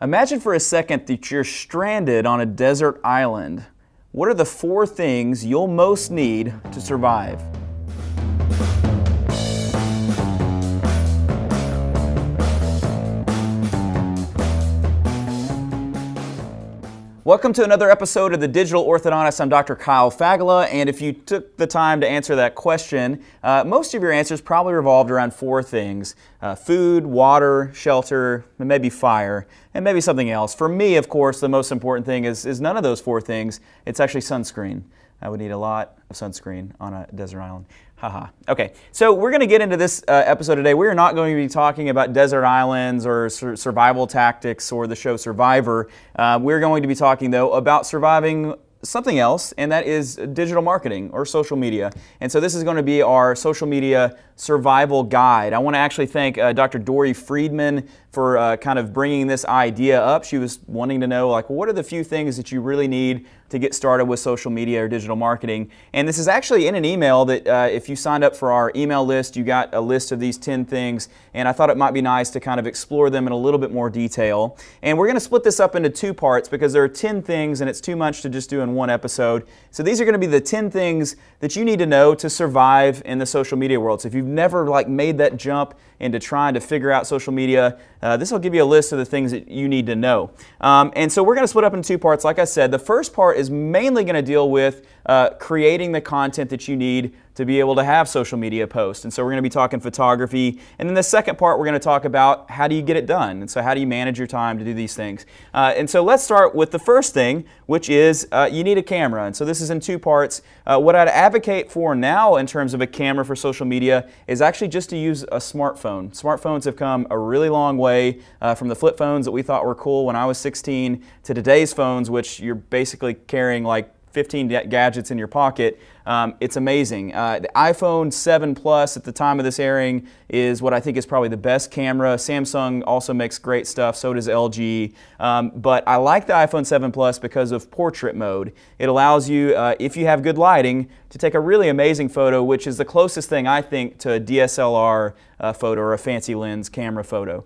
Imagine for a second that you're stranded on a desert island. What are the 4 things you'll most need to survive? Welcome to another episode of the Digital Orthodontist. I'm Dr. Kyle Fagala, and if you took the time to answer that question, most of your answers probably revolved around 4 things. Food, water, shelter, and maybe fire, and maybe something else. For me, of course, the most important thing is none of those 4 things. It's actually sunscreen. I would need a lot of sunscreen on a desert island. Haha. Okay, so we're going to get into this episode today. We are not going to be talking about desert islands or survival tactics or the show Survivor. We're going to be talking, though, about surviving something else, and that is digital marketing or social media. And so this is going to be our social media survival guide. I want to actually thank Dr. Dory Friedman for kind of bringing this idea up. She was wanting to know, like, what are the few things that you really need to get started with social media or digital marketing. And this is actually in an email that if you signed up for our email list, you got a list of these 10 things, and I thought it might be nice to kind of explore them in a little bit more detail. And we're going to split this up into 2 parts because there are 10 things and it's too much to just do in one episode. So these are going to be the 10 things that you need to know to survive in the social media world. So if you've never made that jump into trying to figure out social media, this will give you a list of the things that you need to know. And so we're going to split up in 2 parts. Like I said, the first part is mainly going to deal with creating the content that you need to be able to have social media posts. And so we're going to be talking photography. And then the second part, we're going to talk about how do you get it done. And so how do you manage your time to do these things. And so let's start with the first thing, which is you need a camera. And so this is in 2 parts. What I'd advocate for now in terms of a camera for social media is actually just to use a smartphone. Smartphones have come a really long way from the flip phones that we thought were cool when I was 16 to today's phones, which you're basically carrying like 15 gadgets in your pocket. It's amazing. The iPhone 7 Plus at the time of this airing is what I think is probably the best camera. Samsung also makes great stuff, so does LG. But I like the iPhone 7 Plus because of portrait mode. It allows you, if you have good lighting, to take a really amazing photo, which is the closest thing I think to a DSLR photo or a fancy lens camera photo.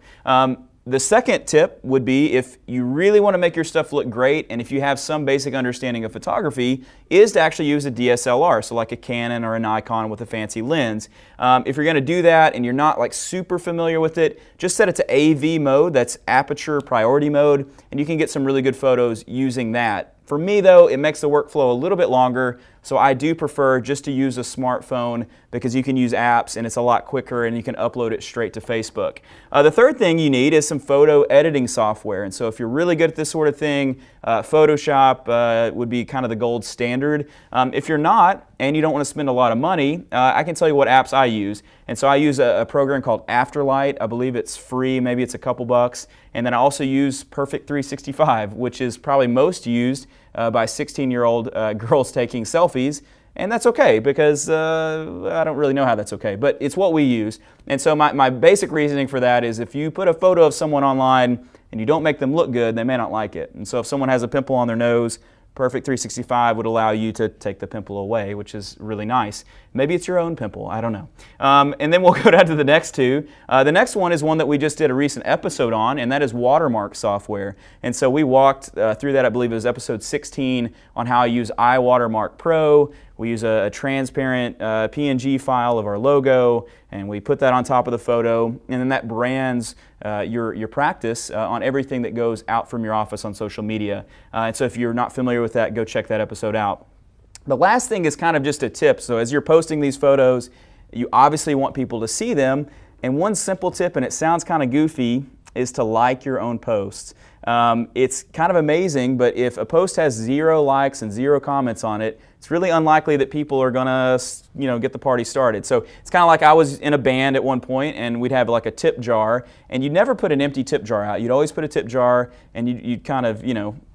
The second tip would be, if you really want to make your stuff look great and if you have some basic understanding of photography, is to actually use a DSLR, so like a Canon or a Nikon with a fancy lens. If you're going to do that and you're not like super familiar with it, just set it to AV mode, that's aperture priority mode, and you can get some really good photos using that. For me, though, it makes the workflow a little bit longer, so I do prefer just to use a smartphone because you can use apps and it's a lot quicker and you can upload it straight to Facebook. The third thing you need is some photo editing software, and so if you're really good at this sort of thing, Photoshop would be kind of the gold standard. If you're not and you don't want to spend a lot of money, I can tell you what apps I use. And so I use a program called Afterlight. I believe it's free, maybe it's a couple bucks. And then I also use Perfect 365, which is probably most used by 16-year-old girls taking selfies. And that's okay because I don't really know how that's okay, but it's what we use. And so my basic reasoning for that is if you put a photo of someone online and you don't make them look good, they may not like it. And so if someone has a pimple on their nose, Perfect 365 would allow you to take the pimple away, which is really nice. Maybe it's your own pimple, I don't know. And then we'll go down to the next 2. The next one is one that we just did a recent episode on, and that is Watermark Software. And so we walked through that, I believe it was episode 16, on how I use iWatermark Pro. We use a transparent PNG file of our logo, and we put that on top of the photo, and then that brands your practice on everything that goes out from your office on social media. And so if you're not familiar with that, go check that episode out. The last thing is kind of just a tip. So as you're posting these photos, you obviously want people to see them, and one simple tip, and it sounds kind of goofy, is to like your own posts. It's kind of amazing, but if a post has 0 likes and 0 comments on it, it's really unlikely that people are gonna, get the party started. So it's kind of like I was in a band at one point, and we'd have like a tip jar, and you'd never put an empty tip jar out. You'd always put a tip jar, and you'd kind of,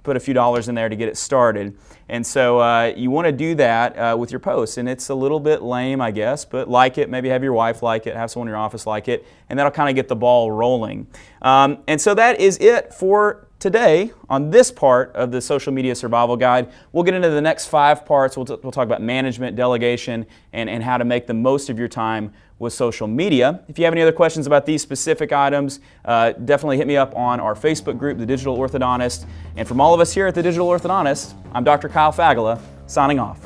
put a few dollars in there to get it started. And so you want to do that with your posts, and it's a little bit lame, I guess, but like it, maybe have your wife like it, have someone in your office like it, and that'll kind of get the ball rolling. And so that is it for Today, on this part of the Social Media Survival Guide, we'll get into the next 5 parts. We'll talk about management, delegation, and how to make the most of your time with social media. If you have any other questions about these specific items, definitely hit me up on our Facebook group, The Digital Orthodontist. And from all of us here at The Digital Orthodontist, I'm Dr. Kyle Fagala, signing off.